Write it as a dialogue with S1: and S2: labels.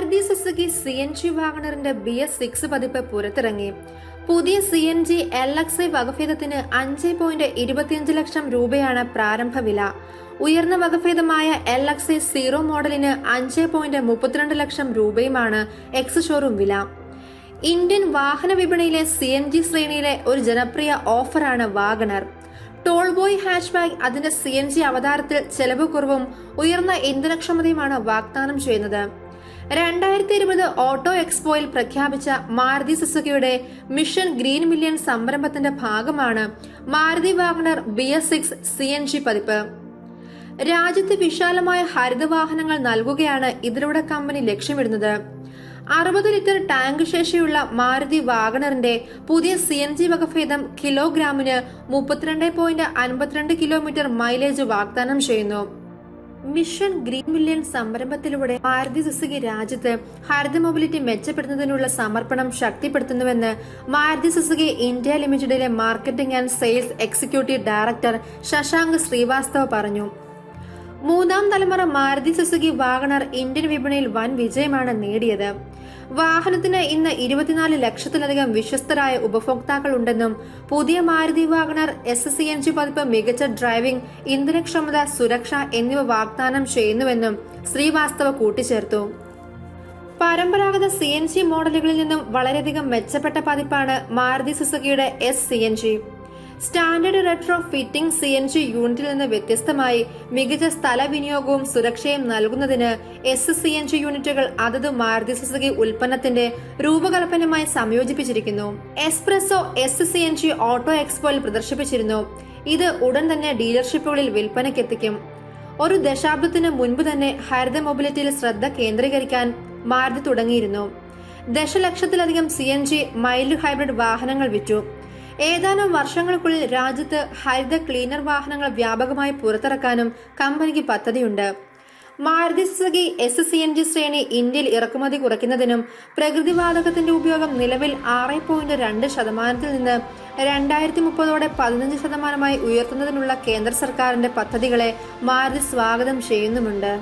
S1: Maruti Suzuki CNG വാഗണറിന്റെ BS6 പതിപ്പ് പുറത്തിറങ്ങി. പുതിയ CNG LXI വകഭേദത്തിന് 5.25 ലക്ഷം രൂപയാണ് പ്രാരംഭ വില. ഉയർന്ന വകഭേദമായ LXI 0 മോഡലിന് 5.32 ലക്ഷം രൂപയുമാണ് എക്സ് ഷോറൂം വില. ഇന്ത്യൻ വാഹന വിപണിയിലെ CNG ശ്രേണിയിലെ ഒരു ജനപ്രിയ ഓഫറാണ് വാഗണർ. ടോൾ ബോയ് ഹാച്ച്ബാക്ക് അതിന്റെ CNG അവതാരത്തിൽ ചെലവ് കുറവും ഉയർന്ന ഇന്ധനക്ഷമതയുമാണ് വാഗ്ദാനം ചെയ്യുന്നത്. 2020 ഓട്ടോ എക്സ്പോയിൽ പ്രഖ്യാപിച്ച മാരുതി സുസുക്കിയുടെ മിഷൻ ഗ്രീൻ മില്യൺ സംരംഭത്തിന്റെ ഭാഗമാണ് മാരുതി വാഗണർ BS6 CNG പതിപ്പ്. രാജ്യത്ത് വിശാലമായ ഹരിതവാഹനങ്ങൾ നൽകുകയാണ് ഇതിലൂടെ കമ്പനി ലക്ഷ്യമിടുന്നത്. 60 ലിറ്റർ ടാങ്ക് ശേഷിയുള്ള മാരുതി വാഗണറിന്റെ പുതിയ CNG വകഭേദം കിലോഗ്രാമിന് 32.52 കിലോമീറ്റർ മൈലേജ് വാഗ്ദാനം ചെയ്യുന്നു. മിഷൻ ഗ്രീൻ മില്യൺ സംരംഭത്തിലൂടെ മാരുതി സുസുക്കി രാജ്യത്ത് ഹരിത മൊബിലിറ്റി മെച്ചപ്പെടുത്തുന്നതിനുള്ള സമർപ്പണം ശക്തിപ്പെടുത്തുന്നുവെന്ന് മാരുതി സുസുക്കി ഇന്ത്യ ലിമിറ്റഡിലെ marketing and sales executive director Shashank Srivastava പറഞ്ഞു. മൂന്നാം തലമുറ മാരുതി സുസുക്കി വാഗണർ ഇന്ത്യൻ വിപണിയിൽ വൻ വിജയമാണ് നേടിയത്. വാഹനത്തിന് ഇന്ന് 24 ലക്ഷത്തിലധികം വിശ്വസ്തരായ ഉപഭോക്താക്കൾ ഉണ്ടെന്നും പുതിയ മാരുതി വാഗണർ CNG പതിപ്പ് മികച്ച ഡ്രൈവിംഗ്, ഇന്ധനക്ഷമത, സുരക്ഷ എന്നിവ വാഗ്ദാനം ചെയ്യുന്നുവെന്നും ശ്രീവാസ്തവ കൂട്ടിച്ചേർത്തു. പരമ്പരാഗത CNG മോഡലുകളിൽ നിന്നും വളരെയധികം മെച്ചപ്പെട്ട പതിപ്പാണ് മാരുതി സുസുക്കിയുടെ CNG. Standard retro fitting CNG യൂണിറ്റിൽ നിന്ന് വ്യത്യസ്തമായി മികച്ച സ്ഥല വിനിയോഗവും സുരക്ഷയും നൽകുന്നതിന് CNG യൂണിറ്റുകൾ അതത് മാരുതി സുസുക്കി ഉൽപ്പന്നത്തിന്റെ രൂപകൽപ്പനയുമായി സംയോജിപ്പിച്ചിരിക്കുന്നു. എസ്പ്രസോ CNG ഓട്ടോ എക്സ്പോയിൽ പ്രദർശിപ്പിച്ചിരുന്നു. ഇത് ഉടൻ തന്നെ ഡീലർഷിപ്പുകളിൽ വിൽപ്പനയ്ക്കെത്തിക്കും. ഒരു ദശാബ്ദത്തിന് മുൻപ് തന്നെ ഹരിത മൊബിലിറ്റിയിൽ ശ്രദ്ധ കേന്ദ്രീകരിക്കാൻ മാരുതി തുടങ്ങിയിരുന്നു. ദശലക്ഷത്തിലധികം CNG മൈൽഡ് ഹൈബ്രിഡ് വാഹനങ്ങൾ വിറ്റു. ഏതാനും വർഷങ്ങൾക്കുള്ളിൽ രാജ്യത്ത് ഹരിത ക്ലീനർ വാഹനങ്ങൾ വ്യാപകമായി പുറത്തിറക്കാനും കമ്പനിക്ക് പദ്ധതിയുണ്ട്. മാരുതി സുസുക്കി CNG ശ്രേണി ഇന്ത്യയിൽ ഇറക്കുമതി കുറയ്ക്കുന്നതിനും പ്രകൃതിവാതകത്തിന്റെ ഉപയോഗം നിലവിൽ 6.2% നിന്ന് 2030 15% ഉയർത്തുന്നതിനുള്ള കേന്ദ്ര സർക്കാരിന്റെ പദ്ധതികളെ മാരുതി സ്വാഗതം ചെയ്യുന്നുമുണ്ട്.